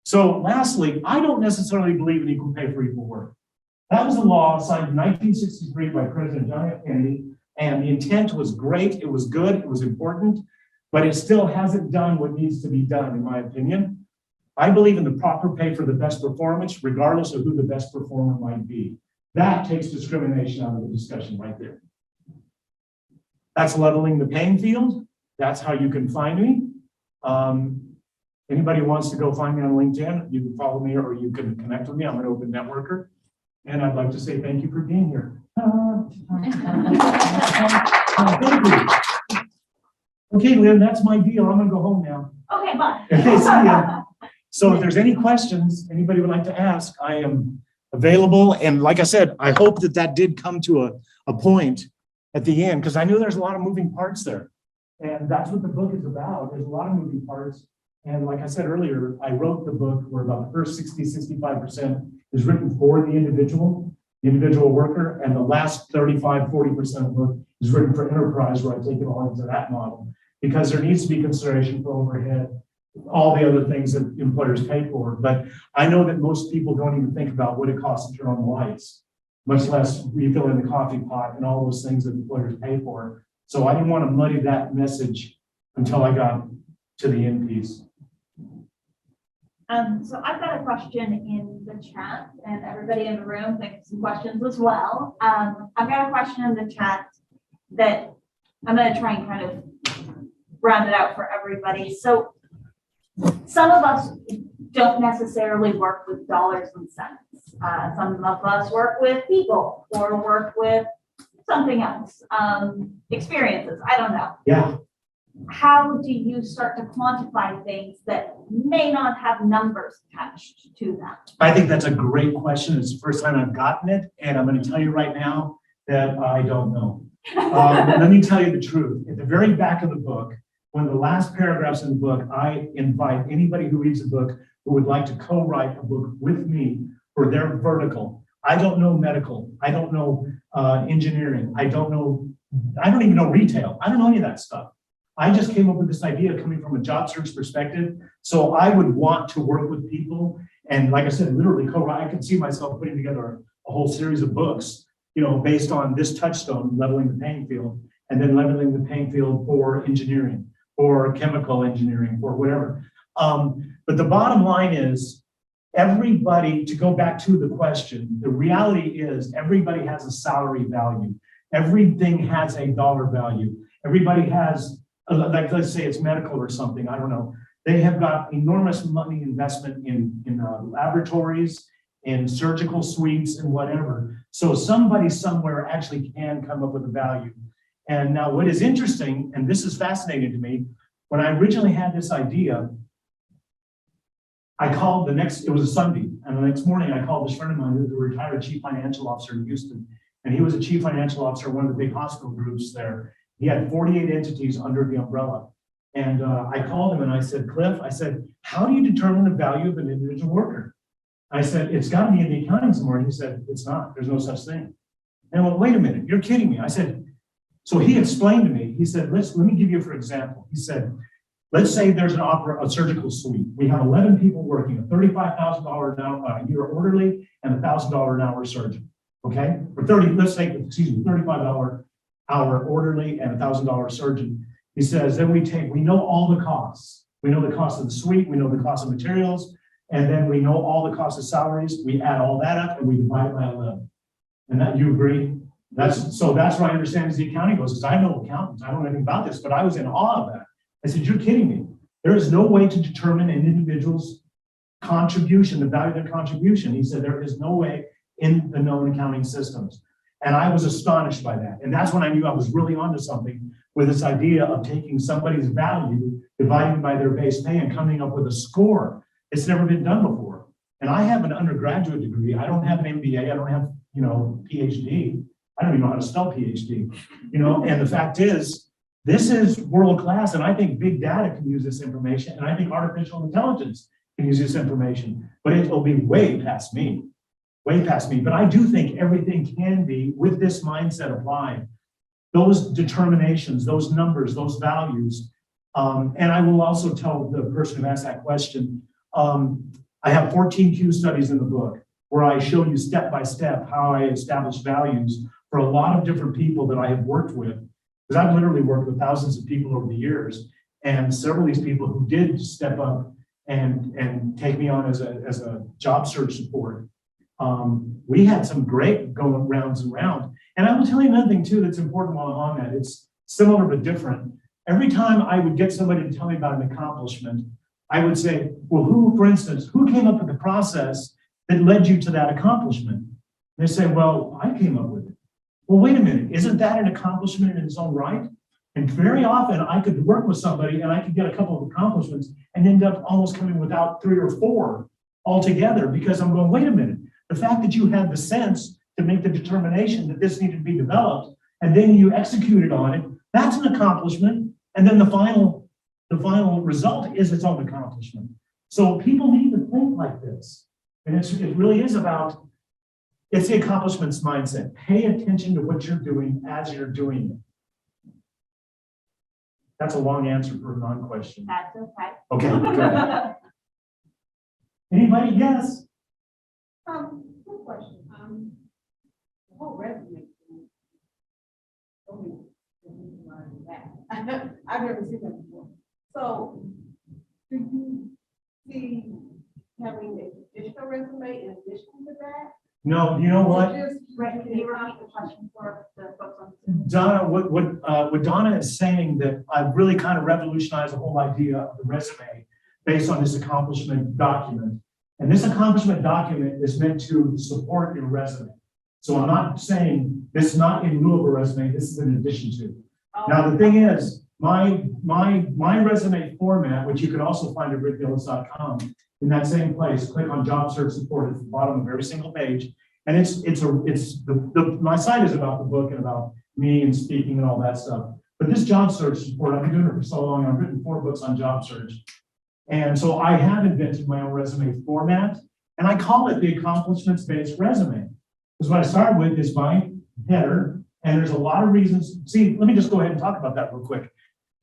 So lastly, I don't necessarily believe in equal pay for equal work. That was a law signed in 1963 by President John F. Kennedy, and the intent was great, it was good, it was important, but it still hasn't done what needs to be done, in my opinion. I believe in the proper pay for the best performance, regardless of who the best performer might be. That takes discrimination out of the discussion right there. That's leveling the playing field. That's how you can find me. Anybody who wants to go find me on LinkedIn, you can follow me or you can connect with me. I'm an open networker. And I'd like to say thank you for being here. Thank you. Okay, Lynn, that's my deal. I'm gonna go home now. Okay, bye. Okay, see ya. So if there's any questions anybody would like to ask, I am available. And like I said, I hope that that did come to a point at the end, because I knew there's a lot of moving parts there. And that's what the book is about. There's a lot of moving parts. And like I said earlier, I wrote the book where about the first 65% is written for the individual worker, and the last 40% of the book is written for enterprise, where I take it all into that model, because there needs to be consideration for overhead, all the other things that employers pay for. But I know that most people don't even think about what it costs to turn on the lights, much less refilling the coffee pot and all those things that employers pay for. So I didn't want to muddy that message until I got to the end piece. So I've got a question in the chat, and everybody in the room thinks some questions as well. I've got a question in the chat that I'm going to try and kind of round it out for everybody. So some of us don't necessarily work with dollars and cents. Some of us work with people or work with something else, experiences. I don't know. Yeah. How do you start to quantify things that may not have numbers attached to them? I think that's a great question. It's the first time I've gotten it, and I'm going to tell you right now that I don't know. Let me tell you the truth. At the very back of the book, one of the last paragraphs in the book, I invite anybody who reads the book who would like to co-write a book with me for their vertical. I don't know medical. I don't know engineering. I don't even know retail. I don't know any of that stuff. I just came up with this idea coming from a job search perspective. So I would want to work with people. And like I said, literally co-write. I could see myself putting together a whole series of books, based on this touchstone, leveling the playing field, and then leveling the playing field for engineering, or chemical engineering, or whatever. But the bottom line is, everybody, to go back to the question, the reality is everybody has a salary value. Everything has a dollar value. Everybody has, like, let's say it's medical or something, I don't know. They have got enormous money investment in laboratories, in surgical suites, and whatever. So somebody somewhere actually can come up with a value. And now what is interesting, and this is fascinating to me, when I originally had this idea, I called it was a Sunday, and the next morning I called this friend of mine who was a retired chief financial officer in Houston. And he was a chief financial officer of one of the big hospital groups there. He had 48 entities under the umbrella. And I called him and I said, Cliff, I said, how do you determine the value of an individual worker? I said, it's got to be in the accounting somewhere. And he said, it's not. There's no such thing. And I went, wait a minute, you're kidding me. I said, so he explained to me, he said, let me give you for example. He said, Let's say there's a surgical suite. We have 11 people working, a $35,000 a year orderly and a $1,000 an hour surgeon. Okay, for $35 hour orderly and a $1,000 surgeon. He says, then we know all the costs. We know the cost of the suite, we know the cost of materials, and then we know all the cost of salaries. We add all that up and we divide it by 11. And that, you agree? That's what I understand as the accounting goes, because I know accountants, I don't know anything about this, but I was in awe of that. I said, you're kidding me. There is no way to determine an individual's contribution, the value of their contribution. He said, there is no way in the known accounting systems. And I was astonished by that. And that's when I knew I was really onto something with this idea of taking somebody's value, dividing by their base pay and coming up with a score. It's never been done before. And I have an undergraduate degree. I don't have an MBA. I don't have, PhD. I don't even know how to spell PhD, and the fact is, this is world class. And I think big data can use this information. And I think artificial intelligence can use this information, but it will be way past me. But I do think everything can be, with this mindset applied, those determinations, those numbers, those values. And I will also tell the person who asked that question, I have 14 Q studies in the book where I show you step by step how I establish values for a lot of different people that I have worked with. Because I've literally worked with thousands of people over the years, and several of these people who did step up and take me on as a job search support. We had some great going rounds and rounds. And I will tell you another thing too that's important while I'm on that. It's similar but different. Every time I would get somebody to tell me about an accomplishment, I would say, well, for instance, who came up with the process that led you to that accomplishment? They say, well, I came up with it. Well, wait a minute, isn't that an accomplishment in its own right? And very often I could work with somebody and I could get a couple of accomplishments and end up almost coming without 3 or 4 altogether, because I'm going, wait a minute, the fact that you had the sense to make the determination that this needed to be developed and then you executed on it, that's an accomplishment. And then the final result is its own accomplishment. So people need to think like this. And it really is about, it's the accomplishments mindset. Pay attention to what you're doing as you're doing it. That's a long answer for a non-question. That's okay. Okay, good. Anybody? Yes? Quick question. The whole resume. I've never seen that before. So, do you see having a traditional resume in addition to that? No, you know what? Right, can you repeat the question for the folks on Zoom? Donna, what Donna is saying, that I've really kind of revolutionized the whole idea of the resume based on this accomplishment document. And this accomplishment document is meant to support your resume. So I'm not saying this is not in lieu of a resume, this is in addition to. Now, the thing is, my resume format, which you can also find at rickgillis.com, in that same place, click on job search support at the bottom of every single page. And my site is about the book and about me and speaking and all that stuff. But this job search support, I've been doing it for so long. I've written 4 books on job search. And so I have invented my own resume format, and I call it the accomplishments-based resume. Because what I started with is my header, and there's a lot of reasons. See, let me just go ahead and talk about that real quick.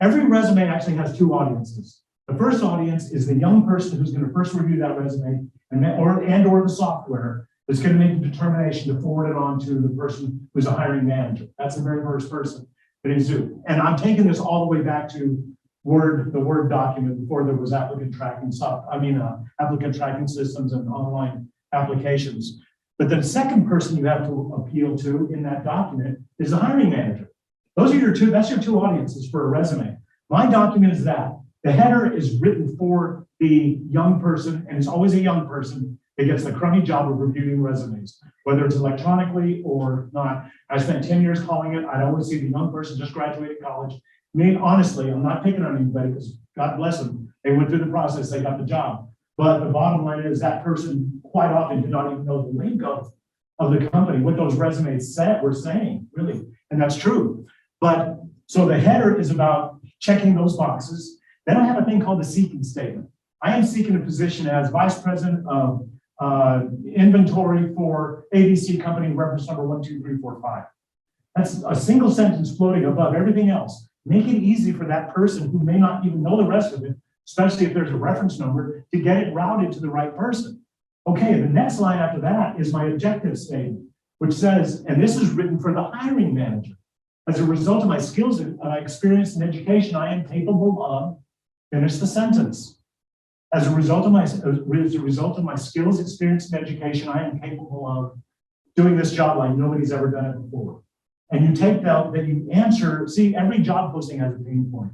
Every resume actually has 2 audiences. The first audience is the young person who's going to first review that resume or the software that's going to make the determination to forward it on to the person who's a hiring manager. That's the very first person that is due. And I'm taking this all the way back to the Word document before there was applicant tracking systems and online applications. But the second person you have to appeal to in that document is the hiring manager. Those are that's your 2 audiences for a resume. My document is that. The header is written for the young person, and it's always a young person that gets the crummy job of reviewing resumes, whether it's electronically or not. I spent 10 years calling it. I'd always see the young person just graduated college. I mean, honestly, I'm not picking on anybody because God bless them. They went through the process, they got the job. But the bottom line is that person quite often did not even know the lingo of the company, what those resumes were saying, really. And that's true. But so the header is about checking those boxes. Then I have a thing called the seeking statement. I am seeking a position as vice president of inventory for ABC company reference number 12345. That's a single sentence floating above everything else. Make it easy for that person who may not even know the rest of it, especially if there's a reference number, to get it routed to the right person. Okay, the next line after that is my objective statement, which says, and this is written for the hiring manager. As a result of my skills and experience in education, I am capable of, finish the sentence. As a result of my skills, experience, and education, I am capable of doing this job like nobody's ever done it before. And you take that you answer, see, every job posting has a pain point.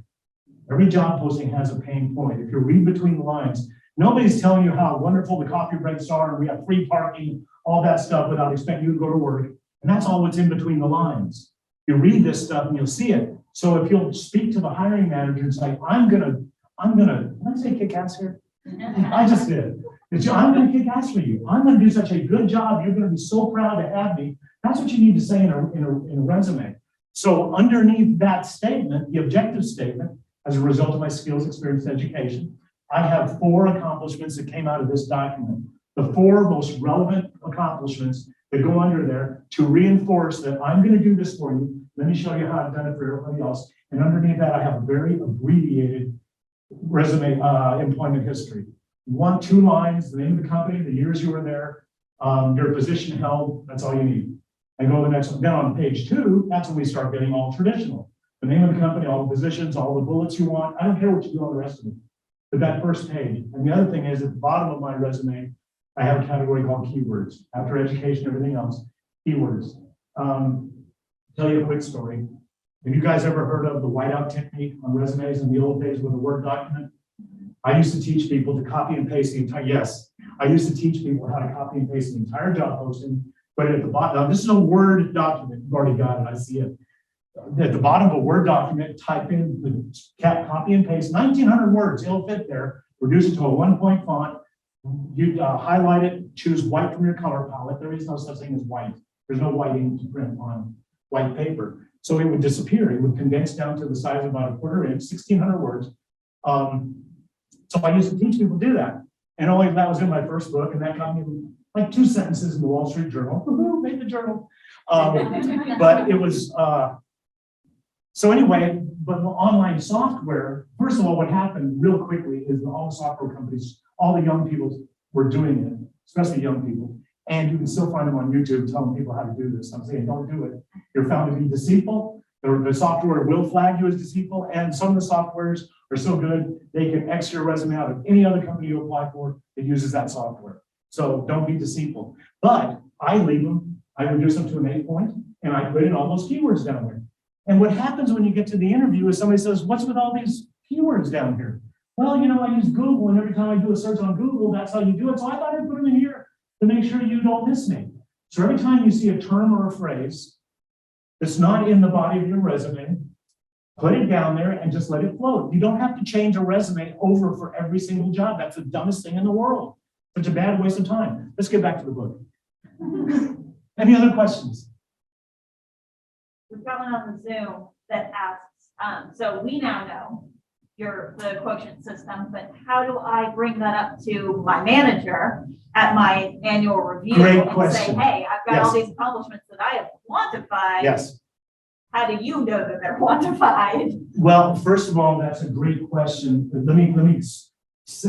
Every job posting has a pain point. If you read between the lines, nobody's telling you how wonderful the coffee breaks are, and we have free parking, all that stuff without expecting you to go to work. And that's all what's in between the lines. You read this stuff and you'll see it. So if you'll speak to the hiring manager and say, I'm gonna, did I say kick ass here? I just did. I'm gonna kick ass for you. I'm gonna do such a good job. You're gonna be so proud to have me. That's what you need to say in a resume. So underneath that statement, the objective statement, as a result of my skills, experience, and education, I have 4 accomplishments that came out of this document. The 4 most relevant accomplishments that go under there to reinforce that I'm going to do this for you. Let me show you how I've done it for everybody else. And underneath that, I have a very abbreviated resume, employment history. 1-2 lines, the name of the company, the years you were there, your position held, that's all you need. And go to the next one. Then on page 2, that's when we start getting all traditional. The name of the company, all the positions, all the bullets you want. I don't care what you do on the rest of it. But that first page. And the other thing is at the bottom of my resume, I have a category called keywords. After education, everything else, keywords. Tell you a quick story. Have you guys ever heard of the whiteout technique on resumes in the old days with a Word document? I used to teach people to copy and paste the entire, I used to teach people how to copy and paste the entire job posting, but at the bottom, now this is a Word document, you've already got it, I see it. At the bottom of a Word document, type in the copy and paste, 1,900 words, it'll fit there, reduce it to a 1-point font, you highlight it, choose white from your color palette. There is no such thing as white. There's no white ink to print on white paper. So it would disappear. It would condense down to the size of about a 1/4 inch, 1,600 words. So I used to teach people to do that. And only that was in my first book, and that got me like 2 sentences in the Wall Street Journal. Woohoo, made the journal. But it was, so anyway, but the online software, first of all, what happened real quickly is all the software companies, all the young people were doing it, especially young people. And you can still find them on YouTube telling people how to do this. I'm saying, don't do it. You're found to be deceitful. The software will flag you as deceitful. And some of the softwares are so good, they can X your resume out of any other company you apply for that uses that software. So don't be deceitful. But I leave them, I reduce them to an 8-point, and I put in all those keywords down there. And what happens when you get to the interview is somebody says, what's with all these keywords down here? Well, you know, I use Google, and every time I do a search on Google, that's how you do it. So I thought I'd put them in here to make sure you don't miss me. So every time you see a term or a phrase that's not in the body of your resume, put it down there and just let it float. You don't have to change a resume over for every single job. That's the dumbest thing in the world. Such a bad waste of time. Let's get back to the book. Any other questions? We've got one on the Zoom that asks, so we now know the quotient system, but how do I bring that up to my manager at my annual review? Great and question. say, hey, I've got all Yes. these accomplishments that I have quantified. Yes. How do you know that they're quantified? Well, first of all, that's a great question. Let me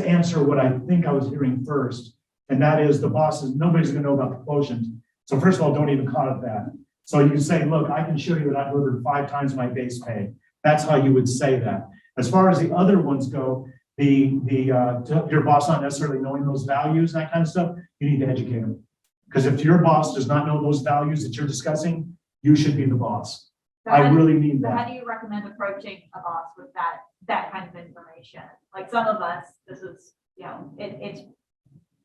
answer what I think I was hearing first. And that is the bosses, nobody's gonna know about the quotient. So first of all, don't even call it that. So you can say, look, I can show you that I've delivered 5 times my base pay. That's how you would say that. As far as the other ones go, your boss not necessarily knowing those values, that kind of stuff, you need to educate them. Because if your boss does not know those values that you're discussing, you should be the boss. So I how do- really mean So how that. do you recommend approaching a boss with that kind of information? Like some of us, this is, it's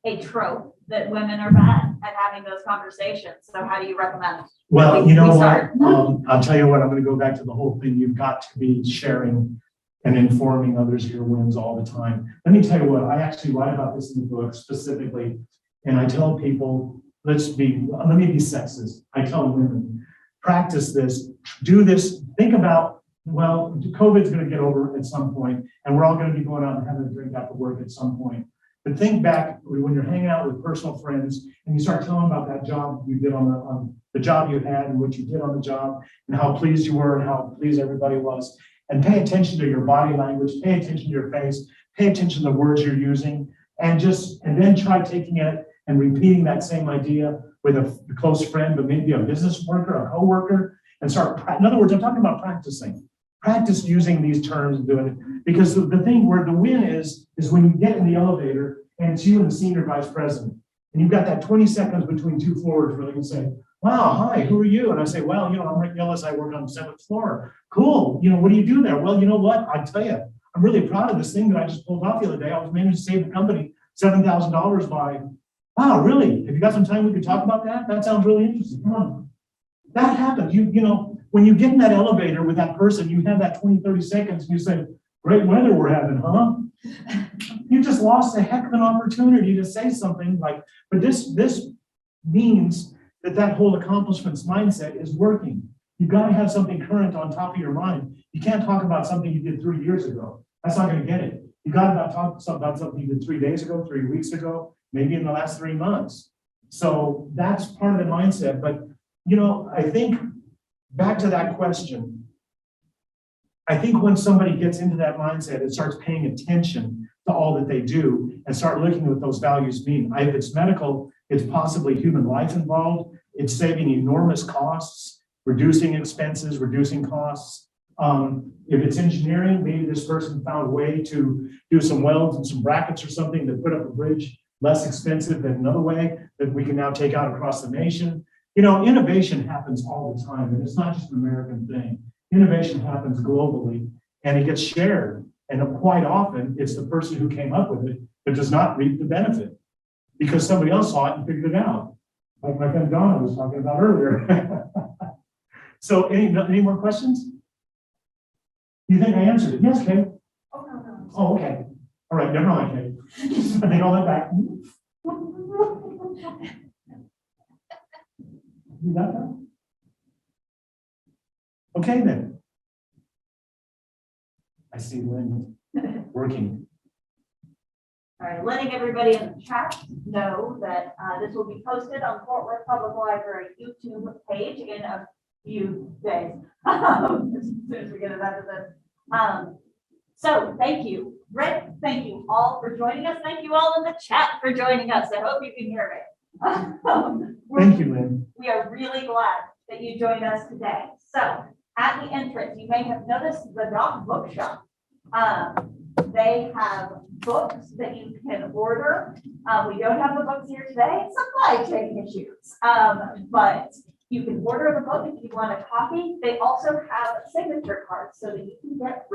a trope that women are bad at having those conversations. So how do you recommend? Well, you know we what? start? I'll tell you what, I'm going to go back to the whole thing. You've got to be sharing and informing others of your wins all the time. Let me tell you what, I actually write about this in the book specifically. And I tell people, let me be sexist. I tell women, practice this, do this, think about, well, COVID's going to get over at some point, and we're all going to be going out and having a drink after work at some point. But think back when you're hanging out with personal friends and you start telling about that job you did on the job you had and what you did on the job and how pleased you were and how pleased everybody was. and pay attention to your body language, pay attention to your face, pay attention to the words you're using, and then try taking it and repeating that same idea with a close friend, but maybe a business worker, a coworker, and in other words, I'm talking about practicing. Practice using these terms and doing it. Because the thing where the win is when you get in the elevator and it's you and the senior vice president. And you've got that 20 seconds between two floors where they can say, wow, hi, who are you? And I say, well, I'm Rick Gillis. I work on the 7th floor. Cool. What do you do there? Well, you know what? I tell you, I'm really proud of this thing that I just pulled off the other day. I was managed to save the company $7,000 by, wow, really? Have you got some time we could talk about that? That sounds really interesting. Come on. That happens. When you get in that elevator with that person, you have that 20, 30 seconds and you say, great weather we're having, huh? You just lost a heck of an opportunity to say something like, but this means that whole accomplishments mindset is working. You've got to have something current on top of your mind. You can't talk about something you did 3 years ago. That's not going to get it. You got to talk about something you did 3 days ago, 3 weeks ago, maybe in the last 3 months. So that's part of the mindset. But, I think back to that question, I think when somebody gets into that mindset and starts paying attention to all that they do and start looking at what those values mean. If it's medical, it's possibly human life involved. It's saving enormous costs, reducing expenses, reducing costs. If it's engineering, maybe this person found a way to do some welds and some brackets or something that put up a bridge less expensive than another way that we can now take out across the nation. Innovation happens all the time, and it's not just an American thing. Innovation happens globally, and it gets shared. And quite often, it's the person who came up with it that does not reap the benefit because somebody else saw it and figured it out, like my friend Donna was talking about earlier. So, any more questions? You think I answered it? Yes, Kate. Oh, no. Oh, okay. All right, never mind, Kate. I think all that back. You got that? Okay, then. I see Lynn working. All right, letting everybody in the chat know that this will be posted on Fort Worth Public Library YouTube page in a few days. As soon as we get it out of this. So thank you, Rick. Thank you all for joining us. Thank you all in the chat for joining us. I hope you can hear me. Thank you, Lynn. We are really glad that you joined us today. So at the entrance, you may have noticed the Doc Bookshop. They have books that you can order. We don't have the books here today, supply chain issues. But you can order the book if you want a copy. They also have signature cards so that you can get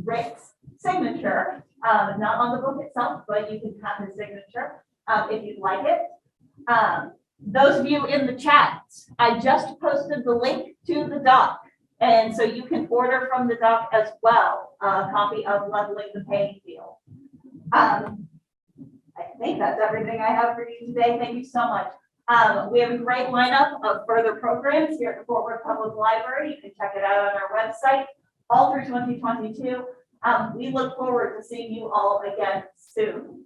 Rick's signature, not on the book itself, but you can have his signature if you'd like it. Those of you in the chat, I just posted the link to the doc. And so you can order from the doc as well, a copy of Leveling the Playing Field. I think that's everything I have for you today. Thank you so much. We have a great lineup of further programs here at the Fort Worth Public Library. You can check it out on our website all through 2022. We look forward to seeing you all again soon.